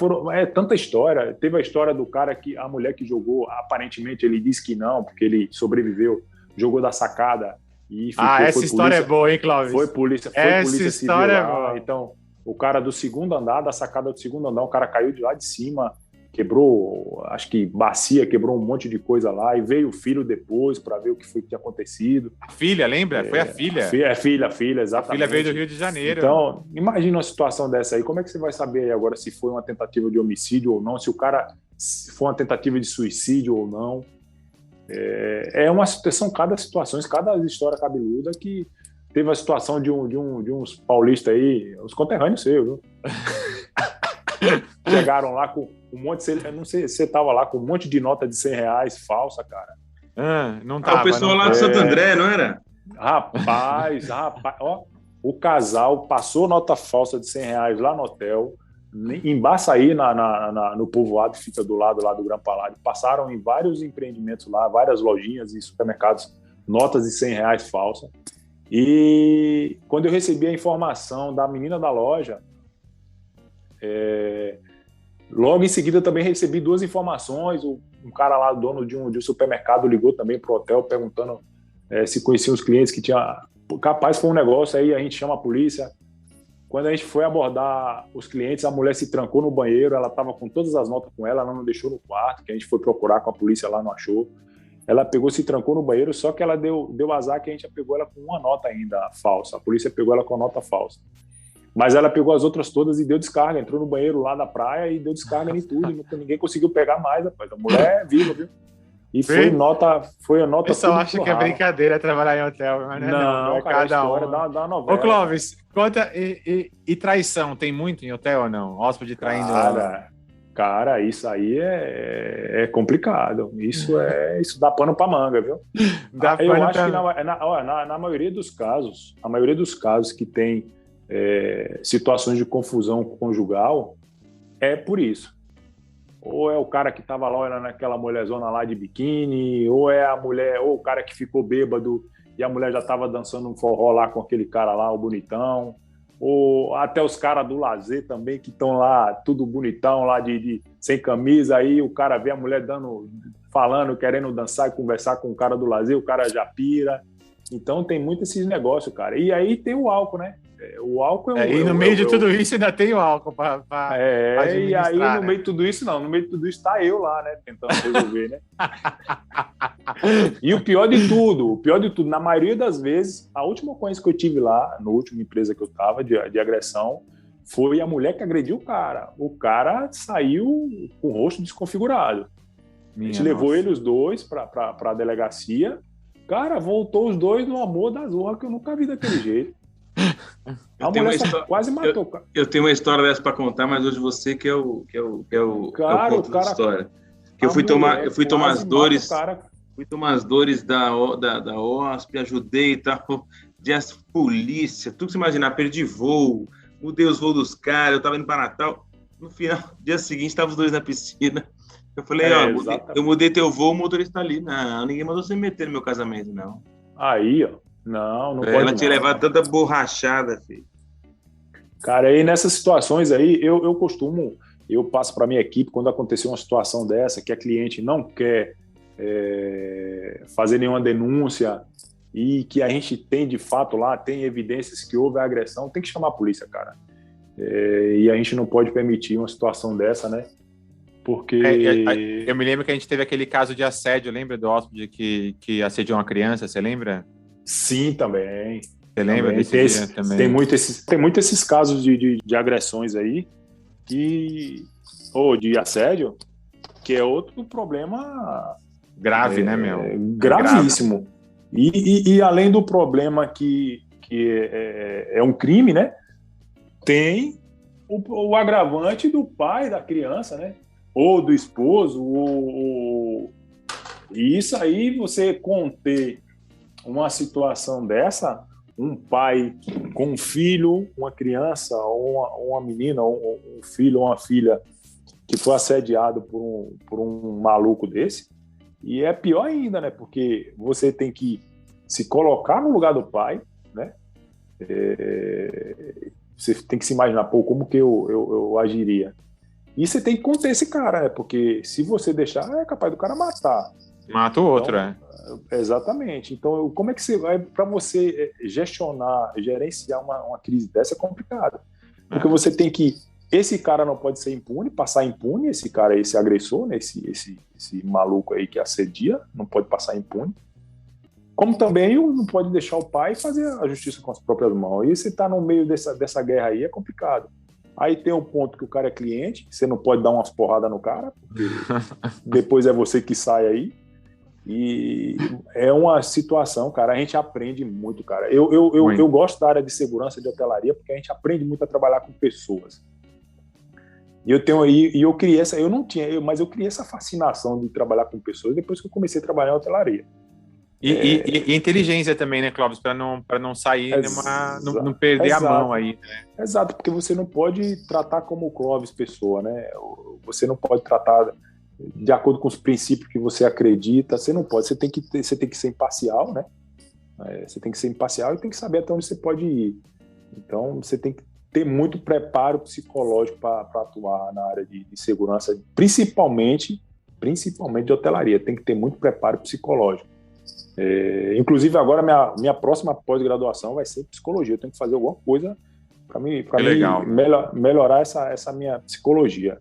tanta história. Teve a história do cara a mulher que jogou, aparentemente ele disse que não, porque ele sobreviveu, jogou da sacada e ficou. Essa história é boa, hein, Clóvis? Foi polícia civil lá. Então, o cara do segundo andar, da sacada do segundo andar, o cara caiu de lá de cima, quebrou, acho que bacia, quebrou um monte de coisa lá, e veio o filho depois para ver o que foi que tinha acontecido. A filha, lembra? Foi a filha. A filha, exatamente. A filha veio do Rio de Janeiro. Então, imagina uma situação dessa aí, como é que você vai saber aí agora se foi uma tentativa de homicídio ou não, se foi uma tentativa de suicídio ou não? É uma situação, cada história cabeluda, que teve a situação de uns paulistas aí, os conterrâneos seus, viu? Chegaram lá com um monte, não sei se você estava lá com um monte de nota de R$100 falsa, cara. Não tava. O pessoal lá de Santo André, não era? Rapaz, ó, o casal passou nota falsa de R$100 lá no hotel, em Baçaí, no povoado que fica do lado lá do Gran Paládio. Passaram em vários empreendimentos lá, várias lojinhas e supermercados, notas de R$100 falsa. E quando eu recebi a informação da menina da loja, logo em seguida também recebi 2 informações. Um cara lá, dono de um supermercado, ligou também pro hotel perguntando se conheciam os clientes que tinha. Capaz foi um negócio, aí a gente chama a polícia. Quando a gente foi abordar os clientes, a mulher se trancou no banheiro, ela estava com todas as notas com ela não deixou no quarto, que a gente foi procurar com a polícia lá, não achou. Ela pegou, se trancou no banheiro, só que ela deu azar que a gente já pegou ela com uma nota ainda falsa. A polícia pegou ela com a nota falsa. Mas ela pegou as outras todas e deu descarga, entrou no banheiro lá da praia e deu descarga em tudo. Ninguém conseguiu pegar mais, rapaz. A mulher é viva, viu? E foi a nota. O pessoal acha que é brincadeira trabalhar em hotel, mas não é cara, cada história da novela. Ô, Clóvis, conta, e traição, tem muito em hotel ou não? Hóspede traindo? Cara, isso aí é complicado. Isso dá pano pra manga, viu? Eu acho que na maioria dos casos, que tem situações de confusão conjugal, é por isso. Ou é o cara que estava lá naquela mulherzona lá de biquíni, ou é a mulher, ou o cara que ficou bêbado e a mulher já estava dançando um forró lá com aquele cara lá, o bonitão. ou até os caras do lazer também, que estão lá, tudo bonitão, lá sem camisa, aí o cara vê a mulher falando, querendo dançar e conversar com o cara do lazer, o cara já pira. Então tem muito esses negócios, cara. E aí tem o álcool, né? O álcool e no meio de tudo isso ainda tem o álcool para e aí no meio de tudo isso, no meio de tudo isso tá eu lá, né? Tentando resolver, né? E o pior de tudo, na maioria das vezes, a última coisa que eu tive lá, na última empresa que eu tava, de agressão, foi a mulher que agrediu o cara. O cara saiu com o rosto desconfigurado. A gente levou ele os dois para a delegacia. Cara, voltou os dois no amor da zorra, que eu nunca vi daquele jeito. A mulher quase matou. Eu tenho uma história dessa para contar, mas hoje você que é o ponto da história. Que eu fui tomar as dores. Fui tomar as dores da OSP, ajudei e tal, de as polícia, tudo que você imaginar, perdi voo, mudei os voos dos caras, eu tava indo para Natal. No final, dia seguinte, estavam os dois na piscina. Eu falei, eu mudei teu voo, o motorista ali. Não, ninguém mandou você meter no meu casamento, não. Aí, ó. Não pode. Ela tinha levado tanta borrachada, filho. Cara, aí nessas situações aí, eu passo para minha equipe, quando acontecer uma situação dessa, que a cliente não quer fazer nenhuma denúncia e que a gente tem de fato lá, tem evidências que houve agressão, tem que chamar a polícia, cara. E a gente não pode permitir uma situação dessa, né? Porque... eu me lembro que a gente teve aquele caso de assédio, lembra do hóspede que assediou uma criança, você lembra? Sim, também. Você lembra desse dia também? Tem muito esses casos de agressões aí, ou de assédio, que é outro problema... Grave, né, meu? Gravíssimo. E além do problema que é um crime, né? Tem o agravante do pai da criança, né? Ou do esposo, e isso aí, você conter uma situação dessa, um pai com um filho, uma criança, ou uma menina, ou um filho ou uma filha que foi assediado por um maluco desse, e é pior ainda, né? Porque você tem que se colocar no lugar do pai, né? Você tem que se imaginar, como que eu agiria? E você tem que conter esse cara, né? Porque se você deixar, é capaz do cara matar. Mata o outro, Exatamente. Então, como é que você vai... Para você gerenciar uma crise dessa é complicado. Porque você tem que... Esse cara não pode ser impune, passar impune, esse cara, esse agressor, né? esse maluco aí que assedia, não pode passar impune. Como também não pode deixar o pai fazer a justiça com as próprias mãos. E você tá no meio dessa guerra aí, é complicado. Aí tem um ponto que o cara é cliente, você não pode dar umas porradas no cara, porque depois é você que sai aí. E é uma situação, cara, a gente aprende muito, cara. Eu gosto da área de segurança de hotelaria porque a gente aprende muito a trabalhar com pessoas. E eu criei mas eu criei essa fascinação de trabalhar com pessoas depois que eu comecei a trabalhar em hotelaria. E inteligência também, né, Clóvis? Para não sair, não perder a mão aí, né? Exato, porque você não pode tratar como o Clóvis pessoa, né? Você não pode tratar de acordo com os princípios que você acredita, você não pode, você tem que ser imparcial, né? Você tem que ser imparcial e tem que saber até onde você pode ir. Então, você tem que ter muito preparo psicológico para atuar na área de segurança, principalmente de hotelaria. Tem que ter muito preparo psicológico. Inclusive, agora minha próxima pós-graduação vai ser psicologia. Eu tenho que fazer alguma coisa para melhorar essa minha psicologia.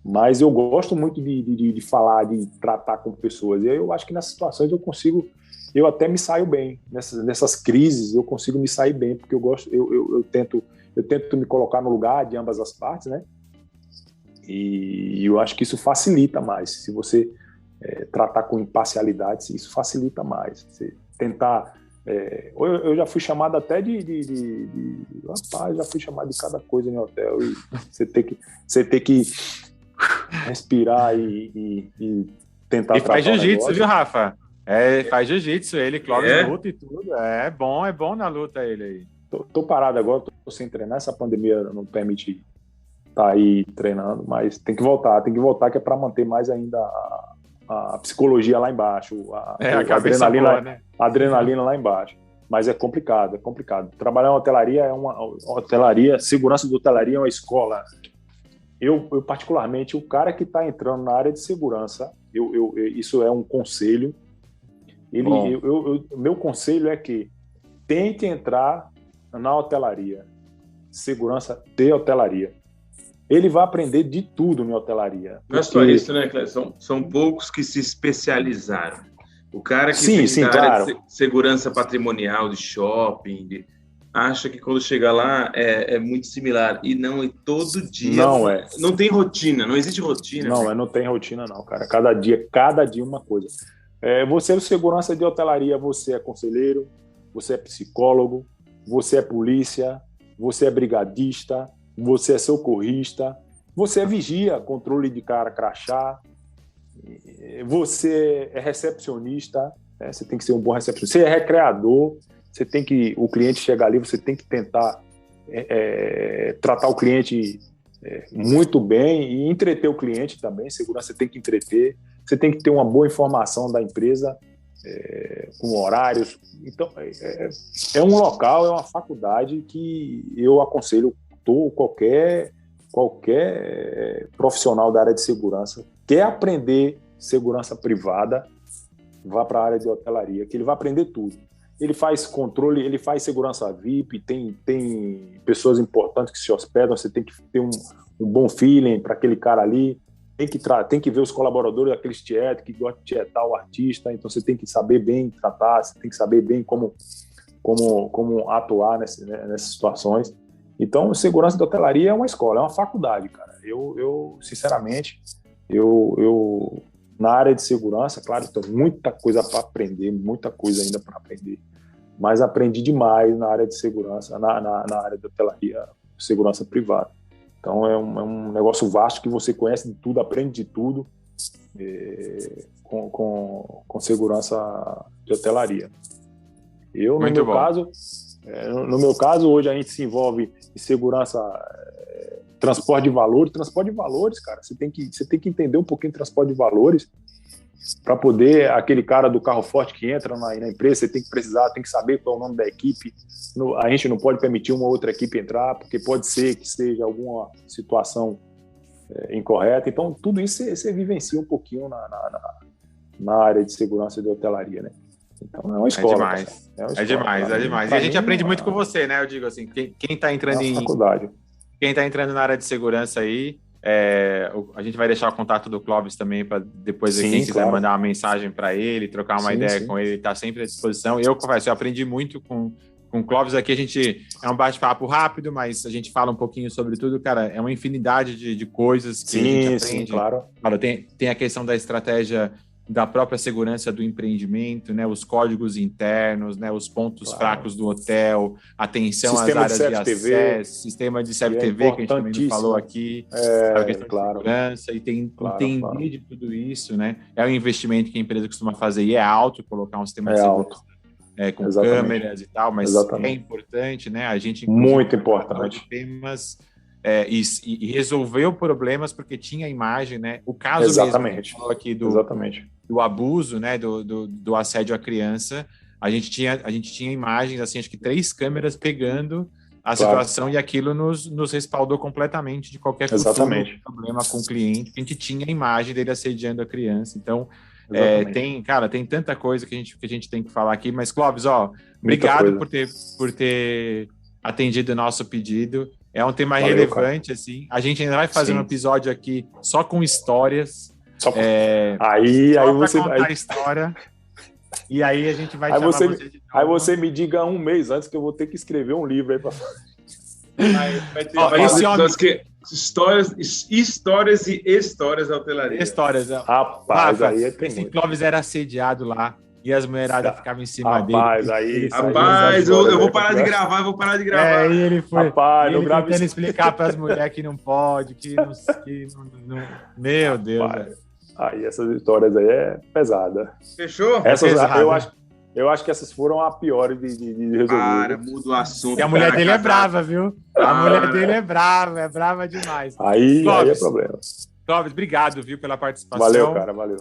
Mas eu gosto muito de falar, de tratar com pessoas. E eu acho que nessas situações eu até me saio bem. Nessas crises eu consigo me sair bem, porque eu tento me colocar no lugar de ambas as partes, né? E eu acho que isso facilita mais. Se você tratar com imparcialidade, isso facilita mais. Você tentar... eu já fui chamado até rapaz, já fui chamado de cada coisa em hotel. E você tem que respirar e tentar tratar. E faz jiu-jitsu, viu, Rafa? Faz jiu-jitsu, Clóvis luta e tudo. É bom na luta ele aí. Tô parado agora, tô sem treinar, essa pandemia não permite estar aí treinando, mas tem que voltar que é para manter mais ainda a psicologia lá embaixo, a adrenalina, boa, né? A adrenalina lá embaixo. Mas é complicado, é complicado. Trabalhar em hotelaria segurança de hotelaria é uma escola. Eu particularmente, o cara que está entrando na área de segurança, isso é um conselho. Meu conselho é que tente entrar na hotelaria, segurança de hotelaria. Ele vai aprender de tudo em hotelaria. Não é só isso, né, Cléber? São poucos que se especializaram. O cara que tem área de segurança patrimonial, de shopping, acha que quando chega lá é muito similar. E não, e todo dia... Não tem rotina, não existe rotina. Não tem rotina não, cara. Cada dia uma coisa. Você é segurança de hotelaria, você é conselheiro, você é psicólogo, você é polícia, você é brigadista, você é socorrista, você é vigia, controle de cara, crachá, você é recepcionista, né? Você tem que ser um bom recepcionista. Você é recreador, o cliente chega ali, você tem que tentar tratar o cliente muito bem e entreter o cliente também. Segurança, você tem que entreter, você tem que ter uma boa informação da empresa, com horários. Então, é um local, é uma faculdade que eu aconselho qualquer profissional da área de segurança quer aprender segurança privada, vá para a área de hotelaria, que ele vai aprender tudo. Ele faz controle, ele faz segurança VIP, tem pessoas importantes que se hospedam, você tem que ter um bom feeling para aquele cara ali, tem que ver os colaboradores daqueles tietos que gostam de tietar o artista, então você tem que saber bem tratar, você tem que saber bem como atuar nessas situações. Então, segurança de hotelaria é uma escola, é uma faculdade, cara. Eu sinceramente, na área de segurança, claro, tenho muita coisa para aprender, muita coisa ainda para aprender, mas aprendi demais na área de segurança, na área de hotelaria, segurança privada. Então, é um negócio vasto que você conhece de tudo, aprende de tudo, com segurança de hotelaria. No meu caso, hoje a gente se envolve em segurança, transporte de valores. Transporte de valores, cara, você tem que entender um pouquinho de transporte de valores para poder, aquele cara do carro forte que entra na empresa, você tem que saber qual é o nome da equipe. A gente não pode permitir uma outra equipe entrar, porque pode ser que seja alguma situação incorreta. Então, tudo isso você vivencia um pouquinho na área de segurança de hotelaria, né? Então, é uma escola. É demais. E a gente aprende muito com você, né? Eu digo assim, quem está entrando quem está entrando na área de segurança aí, a gente vai deixar o contato do Clóvis também para depois quem quiser mandar uma mensagem para ele, trocar uma ideia com ele, está sempre à disposição. Eu confesso, eu aprendi muito com o Clóvis aqui. A gente é um bate-papo rápido, mas a gente fala um pouquinho sobre tudo, cara. É uma infinidade de coisas que a gente aprende. Sim, claro. Tem a questão da estratégia da própria segurança do empreendimento, né, os códigos internos, né, os pontos fracos do hotel, atenção às áreas de acesso, sistema de CEPTV, que a gente também não falou aqui, a questão de segurança, e entender de tudo isso, né, é um investimento que a empresa costuma fazer e é alto, colocar um sistema de segurança com câmeras e tal, mas é importante, né, a gente... Muito importante. Temas... e resolveu problemas porque tinha imagem, né? O caso Exatamente. Mesmo aqui do abuso, né? Do assédio à criança, a gente tinha imagens, assim, acho que 3 câmeras pegando a situação, e aquilo nos respaldou completamente de qualquer problema com o cliente. A gente tinha a imagem dele assediando a criança. Então, tem tanta coisa que a gente tem que falar aqui. Mas, Clóvis, obrigado por ter atendido o nosso pedido. É um tema relevante, cara. Assim. A gente ainda vai fazer um episódio aqui só com histórias. Aí você vai contar a história. E aí a gente vai chamar você de novo. Aí você me diga um mês antes que eu vou ter que escrever um livro aí para Histórias e histórias da hotelaria. Histórias. Rapaz, aí é esse Clóvis era assediado lá. E as mulheradas ficavam em cima dele. Rapaz, eu vou parar de gravar, E ele foi tentando explicar para as mulheres que não pode, que não... Meu Deus. Aí essas histórias aí é pesada. Fechou? Eu acho que essas foram a piores de resolver. Cara, muda o assunto. E a mulher dele é brava, viu? A mulher dele é brava demais. Aí é problema. Clóvis, obrigado, viu, pela participação. Valeu, cara, valeu.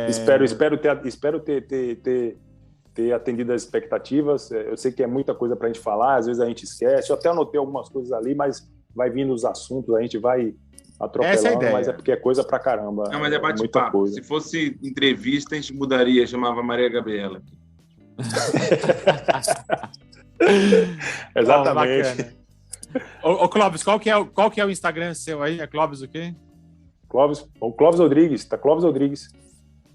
Espero ter ter atendido as expectativas. Eu sei que é muita coisa para a gente falar, às vezes a gente esquece. Eu até anotei algumas coisas ali, mas vai vindo os assuntos, a gente vai atropelando, mas é porque é coisa pra caramba. Não, mas é bate-papo. Se fosse entrevista, a gente mudaria, chamava Maria Gabriela. Exatamente. Ô, Clóvis, qual que é o Instagram seu aí? É Clóvis o quê? Clóvis Rodrigues, tá Clóvis Rodrigues.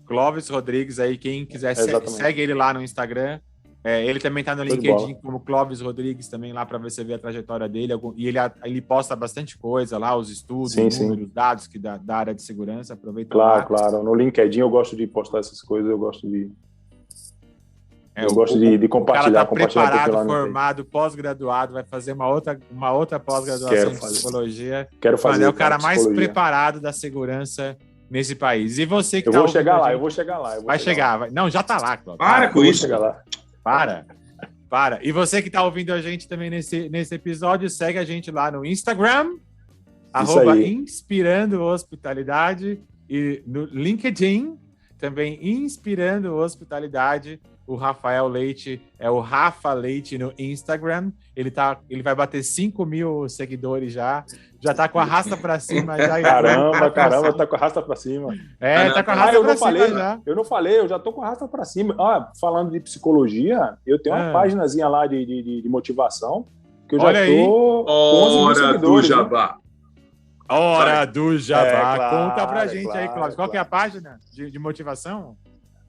Clóvis Rodrigues aí, quem quiser, segue ele lá no Instagram. Ele também tá no LinkedIn como Clóvis Rodrigues também lá para você ver a trajetória dele. E ele posta bastante coisa lá, os estudos, números, dados da área de segurança. Aproveita lá. Claro. No LinkedIn eu gosto de postar essas coisas, eu gosto de compartilhar. O cara tá preparado, formado, pós-graduado, vai fazer uma outra pós-graduação em psicologia. Quero fazer. É o cara mais preparado da segurança nesse país. E você que eu vou chegar lá. Vai chegar. Não, já tá lá, Clóvis. Para com isso. Chegar lá. Para. E você que está ouvindo a gente também nesse episódio, segue a gente lá no Instagram, @Inspirando Hospitalidade, e no LinkedIn, também Inspirando Hospitalidade. O Rafael Leite é o Rafa Leite no Instagram. Ele vai bater 5.000 seguidores já. Já tá com a rasta pra cima. Caramba, tá com a rasta pra cima. Tá com a rasta pra cima já. Eu não falei, eu já tô com a rasta pra cima. Falando de psicologia, eu tenho uma paginazinha lá de motivação, que eu já tô com 11 mil seguidores. Hora do Jabá. Conta pra gente aí, Cláudio. Qual que é a página de motivação?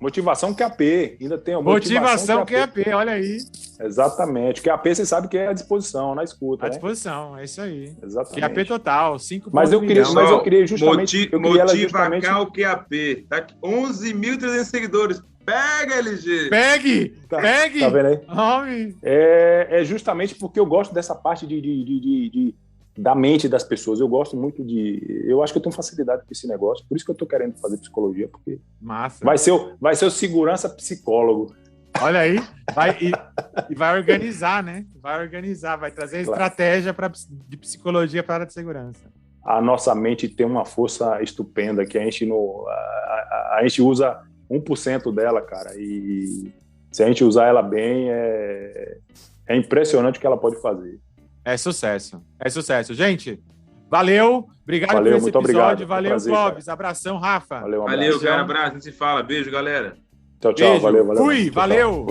Motivação QAP, ainda tem Motivação QAP, olha aí. Exatamente, QAP você sabe que é à disposição, na escuta, à disposição, é isso aí. Exatamente. QAP total, 5 mas eu queria justamente... Motivacar o QAP, tá aqui, 11.300 seguidores. Pega, LG! Pegue! Tá vendo aí? Homem. É justamente porque eu gosto dessa parte da mente das pessoas. Eu gosto muito eu acho que eu tenho facilidade com esse negócio, por isso que eu tô querendo fazer psicologia, porque massa. Vai ser o segurança psicólogo. Olha aí, vai organizar, né? Vai trazer estratégia de psicologia para a área de segurança. A nossa mente tem uma força estupenda que a gente usa 1% dela, cara, e se a gente usar ela bem, é impressionante o que ela pode fazer. É sucesso. Gente, valeu. Obrigado por esse episódio. Obrigado. Valeu, prazer, Clóvis. Cara. Abração, Rafa. Valeu, cara. Abraço. A gente se fala. Beijo, galera. Tchau. Beijo. Valeu. Fui. Tchau. Valeu.